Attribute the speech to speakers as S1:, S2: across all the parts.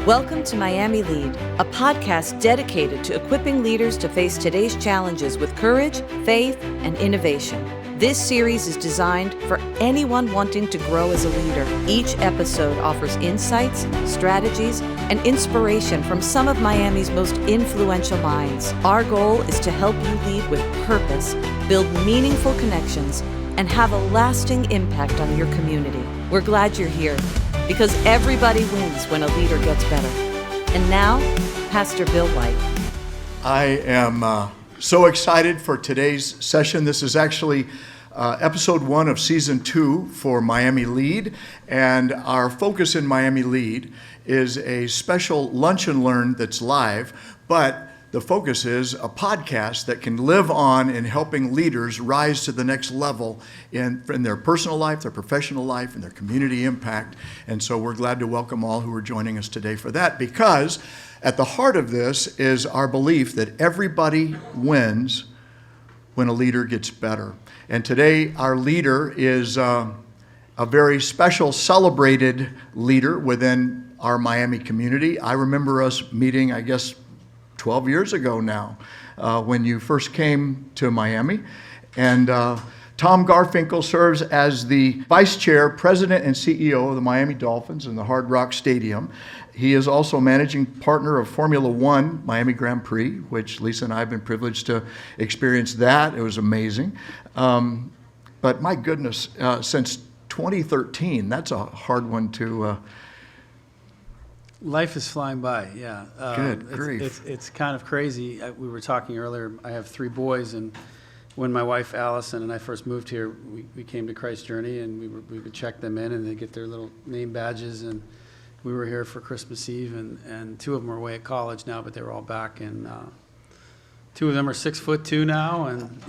S1: Welcome to Miami Lead, a podcast dedicated to equipping leaders to face today's challenges with courage, faith, and innovation. This series is designed for anyone wanting to grow as a leader. Each episode offers insights, strategies, and inspiration from some of Miami's most influential minds. Our goal is to help you lead with purpose, build meaningful connections, and have a lasting impact on your community. We're glad you're here, because everybody wins when a leader gets better. And now, Pastor Bill White.
S2: I am so excited for today's session. This is actually episode 1 of season 2 for Miami Lead. And our focus in Miami Lead is a special lunch and learn that's live, but the focus is a podcast that can live on in helping leaders rise to the next level in their personal life, their professional life, and their community impact. And so we're glad to welcome all who are joining us today for that, because at the heart of this is our belief that everybody wins when a leader gets better. And today our leader is a very special, celebrated leader within our Miami community. I remember us meeting, 12 years ago now, when you first came to Miami. And Tom Garfinkel serves as the Vice Chair, President, and CEO of the Miami Dolphins in the Hard Rock Stadium. He is also managing partner of Formula One, Miami Grand Prix, which Lisa and I have been privileged to experience that. It was amazing. But my goodness, since 2013, that's a hard one to...
S3: Life is flying by, yeah.
S2: Good grief.
S3: It's kind of crazy. We were talking earlier, I have 3 boys, and when my wife Allison and I first moved here, we came to Christ Journey, and we would check them in, and they get their little name badges, and we were here for Christmas Eve, and 2 of them are away at college now, but they were all back, and 2 of them are 6'2" now, and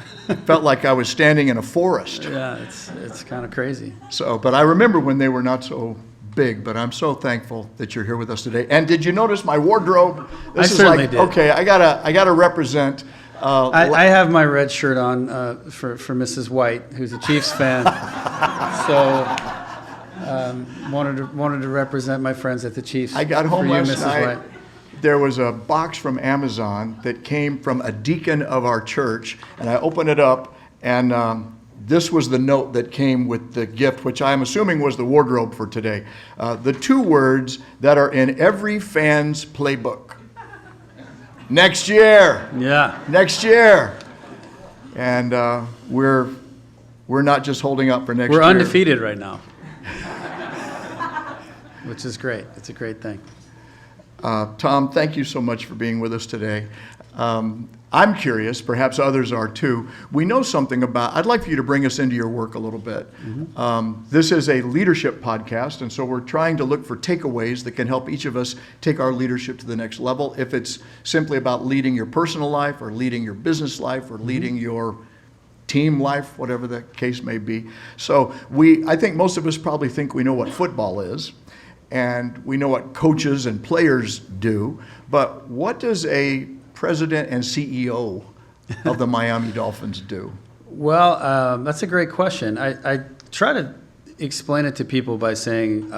S2: felt like I was standing in a forest.
S3: Yeah, it's kind of crazy.
S2: So, but I remember when they were not so big, but I'm so thankful that you're here with us today. And did you notice my wardrobe?
S3: I certainly did.
S2: Okay, I gotta represent.
S3: I have my red shirt on for Mrs. White, who's a Chiefs fan. So wanted to represent my friends at the Chiefs.
S2: I got home last
S3: Mrs.
S2: night.
S3: White.
S2: There was a box from Amazon that came from a deacon of our church, and I opened it up, and this was the note that came with the gift, which I'm assuming was the wardrobe for today. The 2 words that are in every fan's playbook. Next year.
S3: Yeah.
S2: Next year. And we're not just holding up for next year.
S3: We're undefeated right now, which is great. It's a great thing.
S2: Tom, thank you so much for being with us today. I'm curious, perhaps others are too. We know something about, I'd like for you to bring us into your work a little bit. Mm-hmm. This is a leadership podcast, and so we're trying to look for takeaways that can help each of us take our leadership to the next level. If it's simply about leading your personal life or leading your business life or leading your team life, whatever the case may be. So I think most of us probably think we know what football is, and we know what coaches and players do, but what does a president and CEO of the Miami Dolphins do?
S3: Well, that's a great question. I try to explain it to people by saying,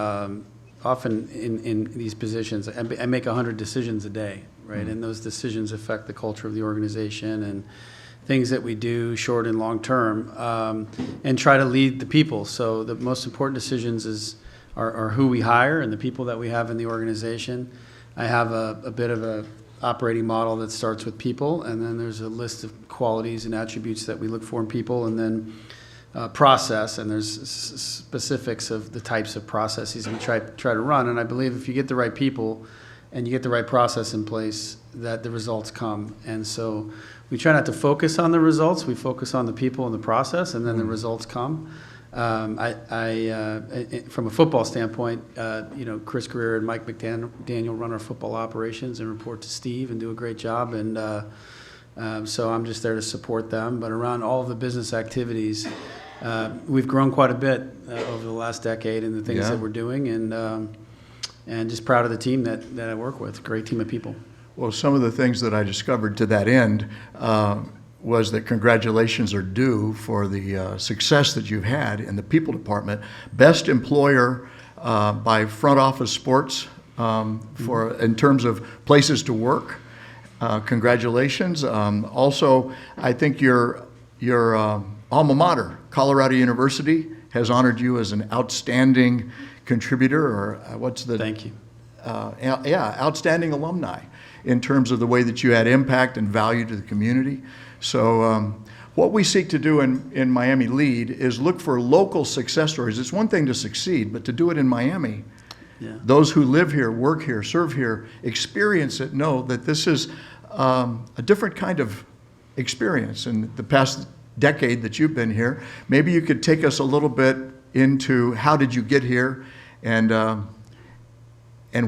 S3: often in these positions, I make 100 decisions a day, right? Mm-hmm. And those decisions affect the culture of the organization and things that we do short and long term, and try to lead the people. So the most important decisions are who we hire and the people that we have in the organization. I have a bit of a operating model that starts with people, and then there's a list of qualities and attributes that we look for in people, and then process, and there's specifics of the types of processes we try to run. And I believe if you get the right people and you get the right process in place, that the results come. And so we try not to focus on the results, we focus on the people and the process, and then the results come. From a football standpoint, Chris Greer and Mike McDaniel run our football operations and report to Steve and do a great job. And so I'm just there to support them. But around all of the business activities, we've grown quite a bit over the last decade in the things that we're doing, and just proud of the team that I work with. Great team of people.
S2: Well, some of the things that I discovered to that end was that congratulations are due for the success that you've had in the people department. Best employer by Front Office Sports in terms of places to work. Congratulations. Also, I think your alma mater, Colorado University, has honored you as an outstanding contributor, or
S3: Thank you.
S2: Outstanding alumni in terms of the way that you had impact and value to the community. So what we seek to do in Miami Lead is look for local success stories. It's one thing to succeed, but to do it in Miami, those who live here, work here, serve here, experience it, know that this is a different kind of experience. In the past decade that you've been here, maybe you could take us a little bit into how did you get here, and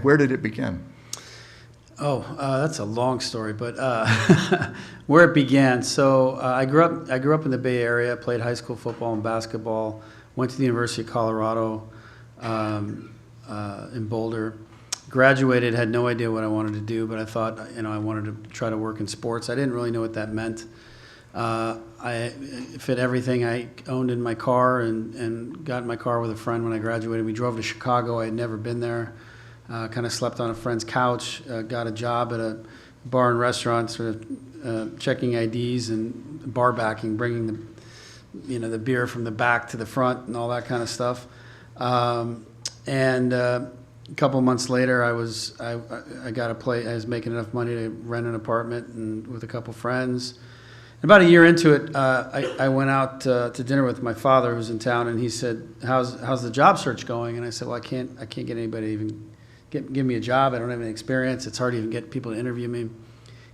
S2: where did it begin?
S3: Oh, that's a long story, but where it began. So I grew up in the Bay Area, played high school football and basketball, went to the University of Colorado in Boulder, graduated, had no idea what I wanted to do, but I thought, I wanted to try to work in sports. I didn't really know what that meant. I fit everything I owned in my car and got in my car with a friend when I graduated. We drove to Chicago. I had never been there. Kind of slept on a friend's couch, got a job at a bar and restaurant, sort of checking IDs and bar backing, bringing the beer from the back to the front and all that kind of stuff. And a couple of months later, I got a place. I was making enough money to rent an apartment and with a couple friends. About a year into it, I went out to dinner with my father, who was in town, and he said, "How's the job search going?" And I said, "Well, I can't get anybody to even give me a job. I don't have any experience. It's hard to even get people to interview me."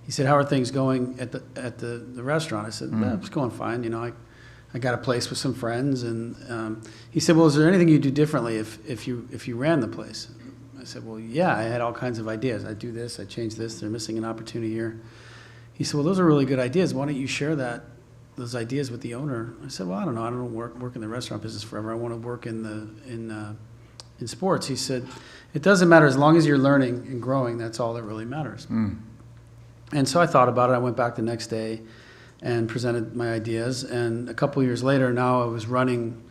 S3: He said, "How are things going at the restaurant?" I said, "It's going fine. I got a place with some friends." And he said, "Well, is there anything you do differently if you ran the place?" I said, "Well, yeah, I had all kinds of ideas. I do this, I change this. They're missing an opportunity here." He said, "Well, those are really good ideas. Why don't you share those ideas with the owner?" I said, "Well, I don't know. I don't work in the restaurant business forever. I want to work in sports." He said, "It doesn't matter as long as you're learning and growing. That's all that really matters." And so I thought about it. I went back the next day and presented my ideas. And a couple years later, now I was running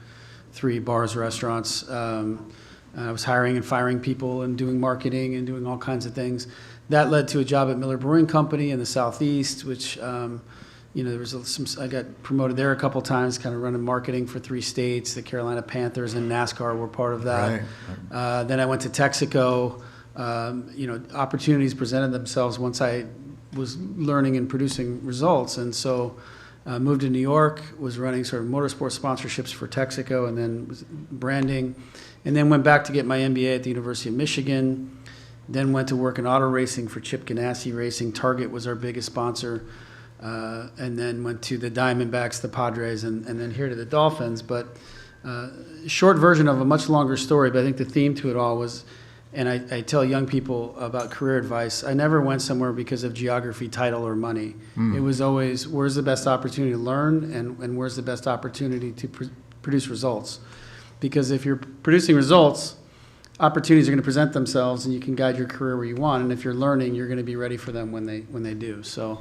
S3: 3 bars, restaurants. I was hiring and firing people and doing marketing and doing all kinds of things. That led to a job at Miller Brewing Company in the Southeast, which there was I got promoted there a couple times, kind of running marketing for 3 states. The Carolina Panthers and NASCAR were part of that. Right. Then I went to Texaco. Opportunities presented themselves once I was learning and producing results, and so moved to New York. Was running sort of motorsport sponsorships for Texaco, and then was branding, and then went back to get my MBA at the University of Michigan. Then went to work in auto racing for Chip Ganassi Racing. Target was our biggest sponsor. And then went to the Diamondbacks, the Padres, and then here to the Dolphins. But short version of a much longer story, but I think the theme to it all was, and I tell young people about career advice, I never went somewhere because of geography, title, or money. It was always, where's the best opportunity to learn, and where's the best opportunity to produce results? Because if you're producing results, opportunities are going to present themselves, and you can guide your career where you want. And if you're learning, you're going to be ready for them when they do. So,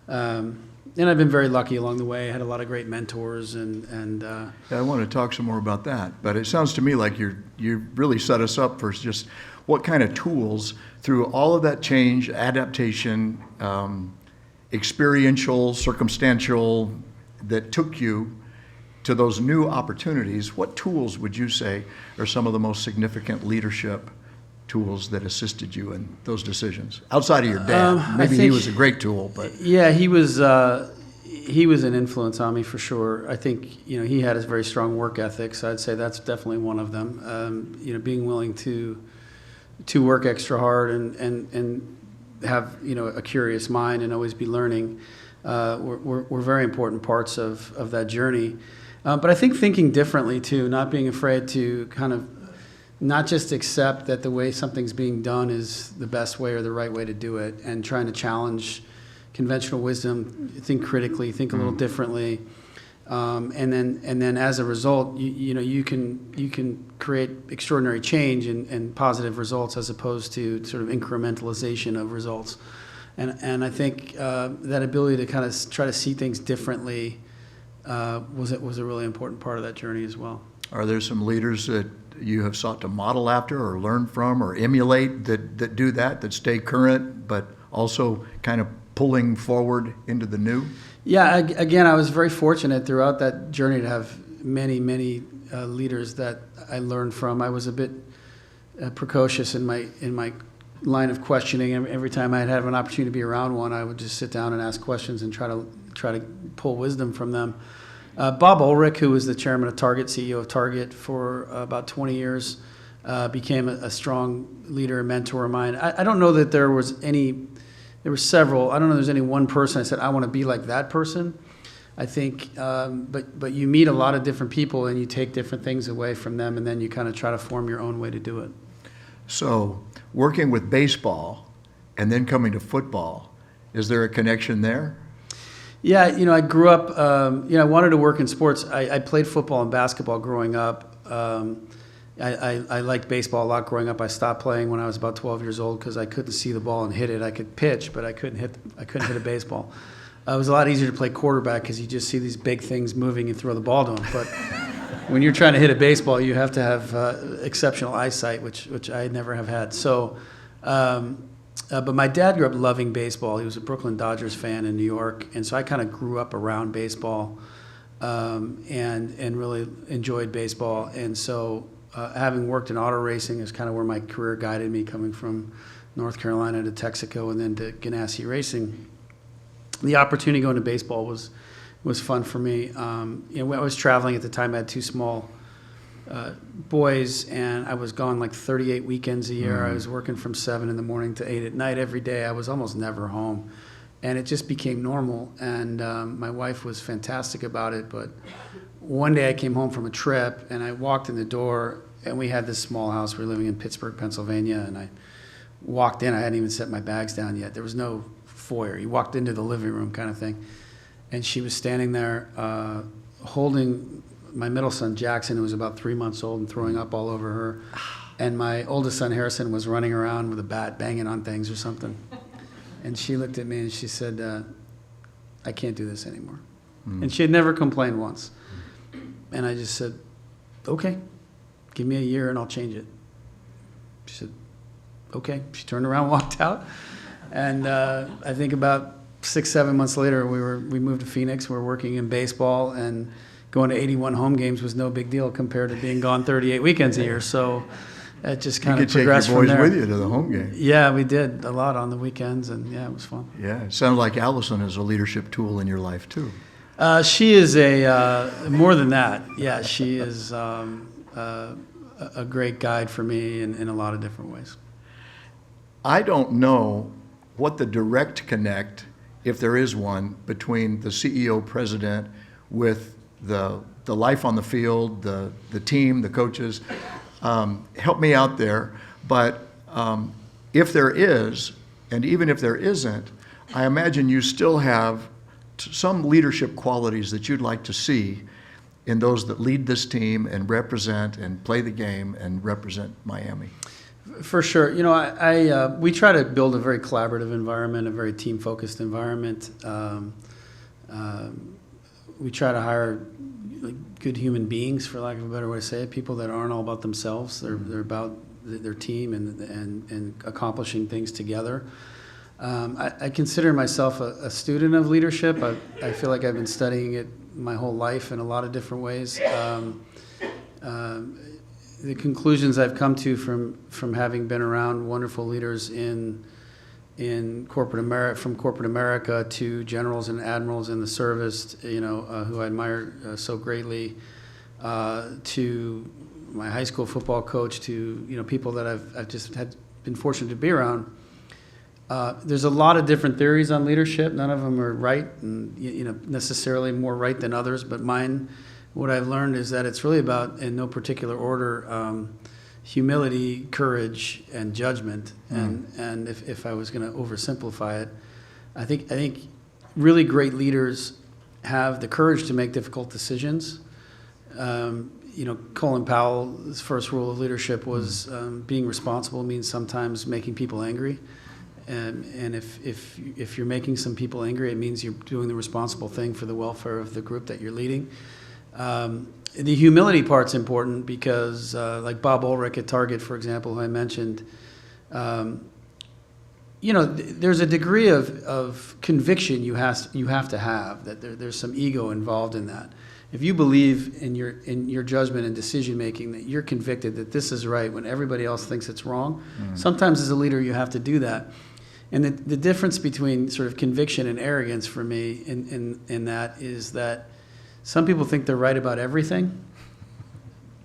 S3: and I've been very lucky along the way. I had a lot of great mentors, and
S2: I want to talk some more about that. But it sounds to me like you really set us up for just what kind of tools through all of that change, adaptation, experiential, circumstantial, that took you to those new opportunities. What tools would you say are some of the most significant leadership tools that assisted you in those decisions? Outside of your dad, maybe he was a great tool, but
S3: yeah, he was an influence on me for sure. I think he had a very strong work ethic, so I'd say that's definitely one of them. Being willing to work extra hard and have a curious mind and always be learning were very important parts of that journey. But I think thinking differently too, not being afraid to kind of not just accept that the way something's being done is the best way or the right way to do it, and trying to challenge conventional wisdom, think critically, think a little differently, and then as a result, you can create extraordinary change and positive results as opposed to sort of incrementalization of results, and I think that ability to kind of try to see things differently was a really important part of that journey as well.
S2: Are there some leaders that you have sought to model after or learn from or emulate that do that stay current, but also kind of pulling forward into the new?
S3: Yeah, again, I was very fortunate throughout that journey to have many leaders that I learned from. I was a bit precocious in my line of questioning. Every time I'd have an opportunity to be around one, I would just sit down and ask questions and try to pull wisdom from them. Bob Ulrich, who was the chairman of Target, CEO of Target for about 20 years, became a strong leader and mentor of mine. I don't know that there were several. I don't know there's any one person I said, I want to be like that person. I think, but you meet a lot of different people and you take different things away from them, and then you kind of try to form your own way to do it.
S2: So working with baseball and then coming to football, is there a connection there?
S3: Yeah, I grew up, I wanted to work in sports. I played football and basketball growing up. I liked baseball a lot growing up. I stopped playing when I was about 12 years old because I couldn't see the ball and hit it. I could pitch, but I couldn't hit a baseball. It was a lot easier to play quarterback because you just see these big things moving and throw the ball to them. But when you're trying to hit a baseball, you have to have exceptional eyesight, which I never have had. So, but my dad grew up loving baseball. He was a Brooklyn Dodgers fan in New York, and so I kind of grew up around baseball and really enjoyed baseball. And so having worked in auto racing is kind of where my career guided me, coming from North Carolina to Texaco and then to Ganassi Racing. The opportunity going to baseball was fun for me. When I was traveling at the time, I had two small boys, and I was gone like 38 weekends a year. I was working from 7 in the morning to 8 at night every day. I was almost never home, and it just became normal. And my wife was fantastic about it. But one day I came home from a trip, and I walked in the door, and we had this small house. We were living in Pittsburgh, Pennsylvania, and I walked in. I hadn't even set my bags down yet. There was no foyer. You walked into the living room kind of thing. And she was standing there holding my middle son, Jackson, who was about 3 months old and throwing up all over her. And my oldest son, Harrison, was running around with a bat, banging on things or something. And she looked at me and she said, I can't do this anymore. And she had never complained once. And I just said, okay, give me a year and I'll change it. She said, okay. She turned around, walked out. And I think about 6-7 months later, we moved to Phoenix. We were working in baseball, and going to 81 home games was no big deal compared to being gone 38 weekends a year. So it just kind of progressed from there.
S2: You could take your boys with you to the home game.
S3: Yeah, we did a lot on the weekends, and yeah, it was fun.
S2: Yeah, it sounds like Allison is a leadership tool in your life too.
S3: She is more than that. Yeah, she is a great guide for me in a lot of different ways.
S2: I don't know what the direct connect, if there is one, between the CEO president with the life on the field, the team, the coaches. Help me out there. But if there is, and even if there isn't, I imagine you still have some leadership qualities that you'd like to see in those that lead this team and represent and play the game and represent Miami.
S3: For sure. We try to build a very collaborative environment, a very team-focused environment. We try to hire good human beings, for lack of a better way to say it, people that aren't all about themselves. They're about their team and accomplishing things together. I consider myself a student of leadership. I feel like I've been studying it my whole life in a lot of different ways. The conclusions I've come to from having been around wonderful leaders in corporate America, from corporate America to generals and admirals in the service, who I admire so greatly, to my high school football coach, to people that I've just been fortunate to be around. There's a lot of different theories on leadership. None of them are right, and necessarily more right than others. But mine, what I've learned is that it's really about, in no particular order, humility, courage, and judgment. And if I was going to oversimplify it, I think really great leaders have the courage to make difficult decisions. Colin Powell's first rule of leadership was being responsible means sometimes making people angry. And if you're making some people angry, it means you're doing the responsible thing for the welfare of the group that you're leading. The humility part's important because, like Bob Ulrich at Target, for example, who I mentioned, there's a degree of conviction you have to have that there's some ego involved in that. If you believe in your judgment and decision making, that you're convicted that this is right when everybody else thinks it's wrong, sometimes as a leader you have to do that. And the difference between sort of conviction and arrogance for me in that is that some people think they're right about everything,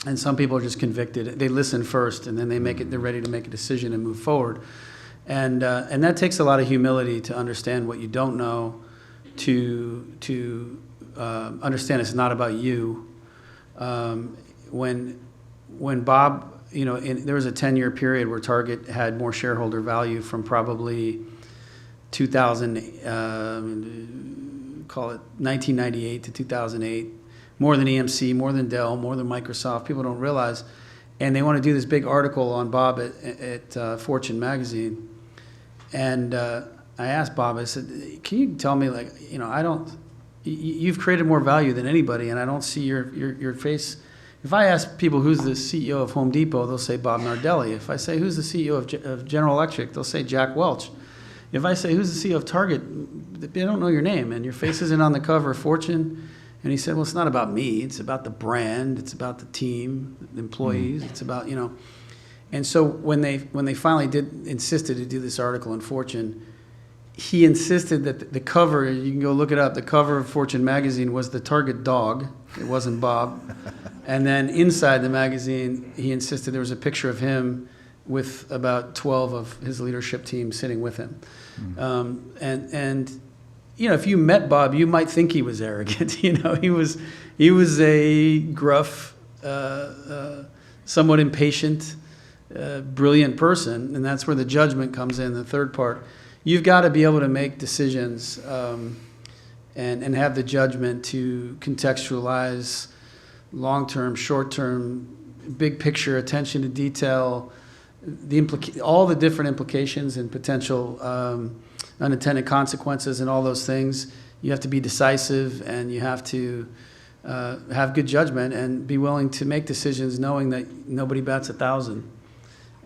S3: and some people are just convicted. They listen first, and then they're ready to make a decision and move forward. And that takes a lot of humility to understand what you don't know, to understand it's not about you. When Bob, there was a 10-year period where Target had more shareholder value from probably 1998 to 2008, more than EMC, more than Dell, more than Microsoft. People don't realize. And they want to do this big article on Bob at Fortune magazine. And I asked Bob, I said, can you tell me, you've created more value than anybody, and I don't see your face. If I ask people who's the CEO of Home Depot, they'll say Bob Nardelli. If I say who's the CEO of General Electric, they'll say Jack Welch. If I say who's the CEO of Target, they don't know your name, and your face isn't on the cover of Fortune. And he said, well, it's not about me. It's about the brand. It's about the team, the employees. It's about, And so when they finally insisted to do this article in Fortune, he insisted that the cover, you can go look it up, the cover of Fortune magazine was the Target dog. It wasn't Bob. And then inside the magazine, he insisted there was a picture of him with about 12 of his leadership team sitting with him. If you met Bob, you might think he was arrogant. He was a gruff, somewhat impatient, brilliant person, and that's where the judgment comes in, the third part. You've got to be able to make decisions and have the judgment to contextualize long-term, short-term, big picture, attention to detail, all the different implications and potential unintended consequences and all those things. You have to be decisive, and you have to have good judgment and be willing to make decisions knowing that nobody bats 1,000,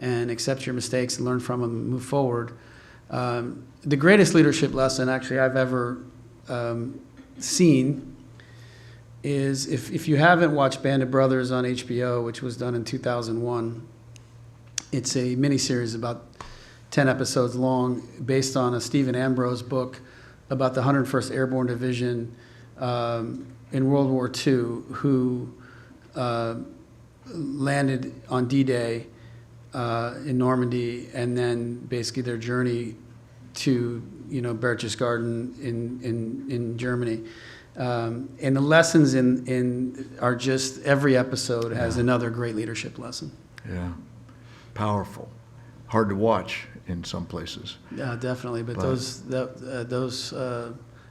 S3: and accept your mistakes and learn from them and move forward. The greatest leadership lesson actually I've ever seen is if you haven't watched Band of Brothers on HBO, which was done in 2001, it's a miniseries about 10 episodes long based on a Stephen Ambrose book about the 101st Airborne Division in World War II who landed on D-Day in Normandy, and then basically their journey to Berchtesgaden in Germany. And the lessons are just every episode has another great leadership lesson.
S2: Yeah, powerful, hard to watch in some places.
S3: Yeah, definitely. But those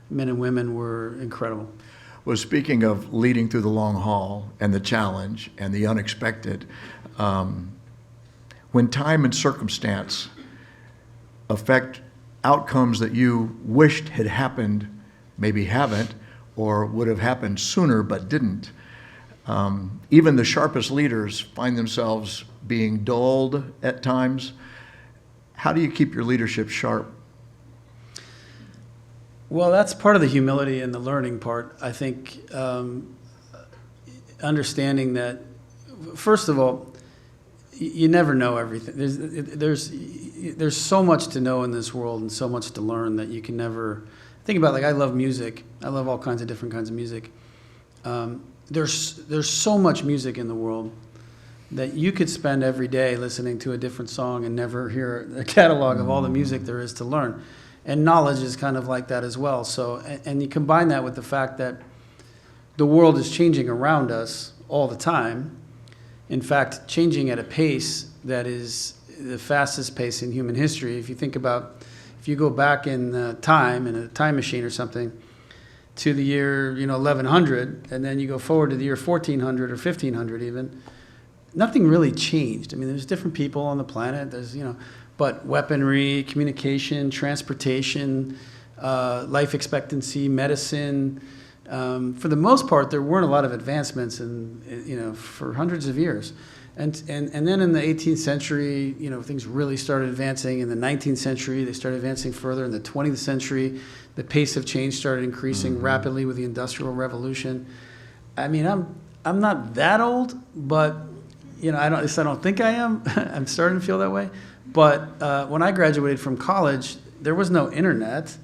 S3: men and women were incredible.
S2: Well, speaking of leading through the long haul and the challenge and the unexpected, when time and circumstance affect outcomes that you wished had happened, maybe haven't, or would have happened sooner but didn't, even the sharpest leaders find themselves being dulled at times. How do you keep your leadership sharp?
S3: Well, that's part of the humility and the learning part. I think understanding that, first of all, you never know everything. There's so much to know in this world and so much to learn that you can never think about. Like, I love music. I love all kinds of different kinds of music. There's so much music in the world that you could spend every day listening to a different song and never hear a catalog of all the music there is to learn. And knowledge is kind of like that as well. So, and you combine that with the fact that the world is changing around us all the time. In fact, changing at a pace that is the fastest pace in human history. If you think about, if you go back in time, in a time machine or something, to the year 1100, and then you go forward to the year 1400 or 1500 even, nothing really changed. I mean, there's different people on the planet. There's but weaponry, communication, transportation, life expectancy, medicine, For the most part, there weren't a lot of advancements for hundreds of years. And then in the 18th century, things really started advancing. In the 19th century, they started advancing further. In the 20th century, the pace of change started increasing rapidly with the Industrial Revolution. I mean, I'm not that old, but I don't think I am. I'm starting to feel that way. But when I graduated from college, there was no internet.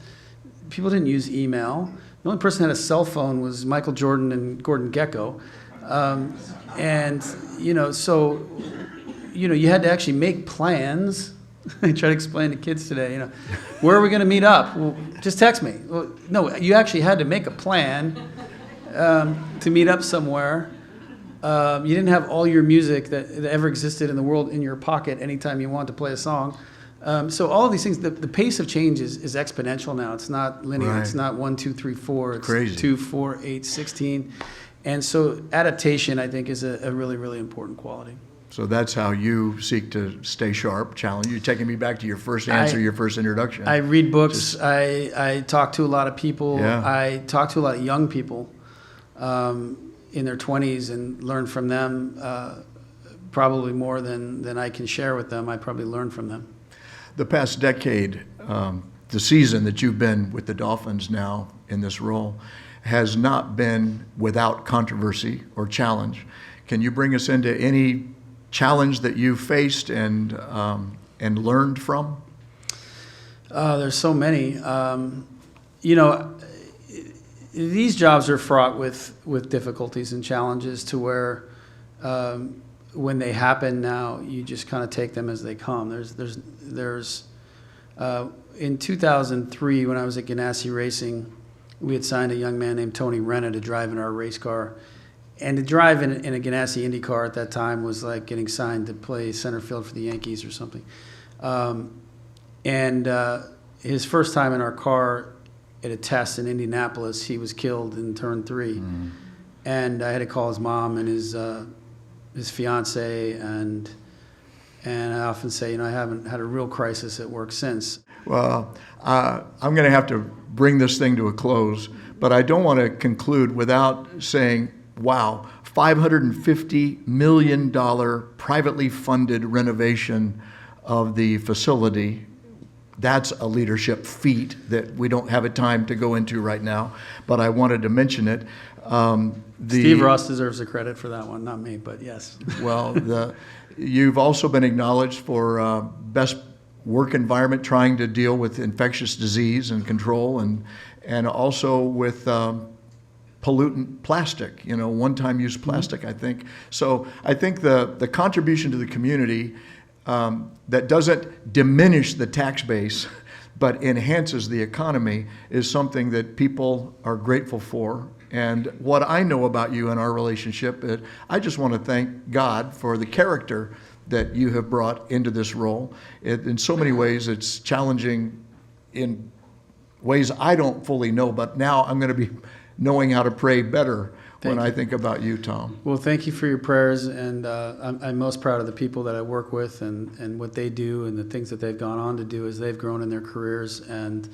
S3: People didn't use email. The only person who had a cell phone was Michael Jordan and Gordon Gekko. So you had to actually make plans. I try to explain to kids today, where are we going to meet up? Well, just text me. Well, no, you actually had to make a plan to meet up somewhere. You didn't have all your music that ever existed in the world in your pocket anytime you wanted to play a song. So all of these things, the pace of change is exponential now. It's not linear. Right. It's not 1, 2, 3, 4. It's crazy. 2, 4, 8, 16. And so adaptation, I think, is a really, really important quality.
S2: So that's how you seek to stay sharp, challenge. You're taking me back to your first answer, your first introduction.
S3: I read books. I talk to a lot of people. Yeah. I talk to a lot of young people in their 20s and learn from them probably more than I can share with them. I probably learn from them.
S2: The past decade, the season that you've been with the Dolphins now in this role has not been without controversy or challenge. Can you bring us into any challenge that you faced and learned from?
S3: There's so many. These jobs are fraught with difficulties and challenges to where when they happen now, you just kind of take them as they come. There's in 2003, when I was at Ganassi Racing, we had signed a young man named Tony Renna to drive in our race car. And to drive in a Ganassi Indy car at that time was like getting signed to play center field for the Yankees or something. His first time in our car at a test in Indianapolis, he was killed in turn 3. Mm. And I had to call his mom and his fiance, and I often say, I haven't had a real crisis at work since.
S2: Well, I'm going to have to bring this thing to a close, but I don't want to conclude without saying, wow, $550 million privately funded renovation of the facility. That's a leadership feat that we don't have a time to go into right now, but I wanted to mention it.
S3: Steve Ross deserves the credit for that one, not me, but yes.
S2: Well, you've also been acknowledged for best work environment, trying to deal with infectious disease and control, and also with pollutant plastic, one-time use plastic, I think. So I think the contribution to the community that doesn't diminish the tax base but enhances the economy is something that people are grateful for. And what I know about you and our relationship, I just want to thank God for the character that you have brought into this role. In so many ways, it's challenging in ways I don't fully know, but now I'm going to be knowing how to pray better when I think about you, Tom.
S3: Well, thank you for your prayers, and I'm most proud of the people that I work with and what they do and the things that they've gone on to do as they've grown in their careers. And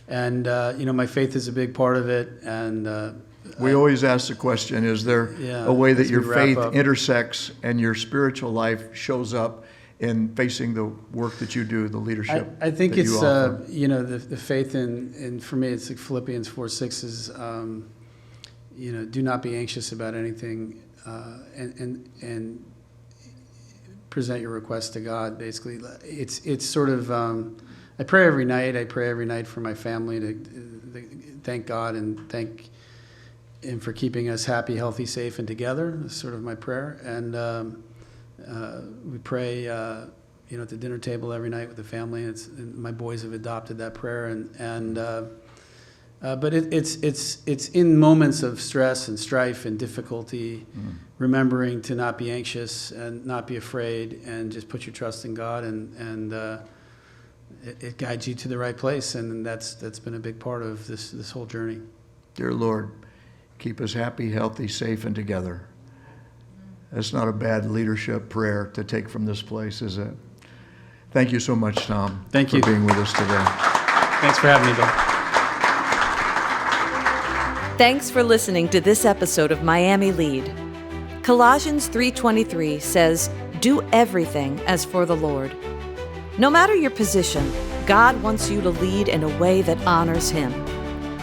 S3: my faith is a big part of it. And
S2: we always ask the question, is there a way that your faith intersects and your spiritual life shows up in facing the work that you do, the leadership?
S3: I think it's the faith in for me, it's like Philippians 4:6 is do not be anxious about anything, and present your requests to God. Basically, it's sort of I pray every night. I pray every night for my family to thank God and thank Him for keeping us happy, healthy, safe, and together. That's sort of my prayer. And we pray, at the dinner table every night with the family. And my boys have adopted that prayer. But it's in moments of stress and strife and difficulty, remembering to not be anxious and not be afraid, and just put your trust in God, and it guides you to the right place. And that's been a big part of this whole journey.
S2: Dear Lord, keep us happy, healthy, safe, and together. That's not a bad leadership prayer to take from this place, is it? Thank you so much, Tom.
S3: Thank you
S2: for being with us today.
S3: Thanks for having me, Bill.
S1: Thanks for listening to this episode of Miami Lead. Colossians 3:23 says, "Do everything as for the Lord." No matter your position, God wants you to lead in a way that honors Him.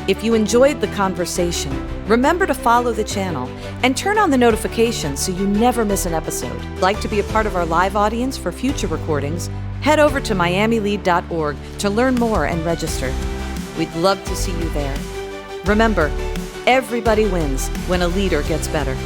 S1: If you enjoyed the conversation, remember to follow the channel and turn on the notifications so you never miss an episode. Like to be a part of our live audience for future recordings? Head over to miamilead.org to learn more and register. We'd love to see you there. Remember, everybody wins when a leader gets better.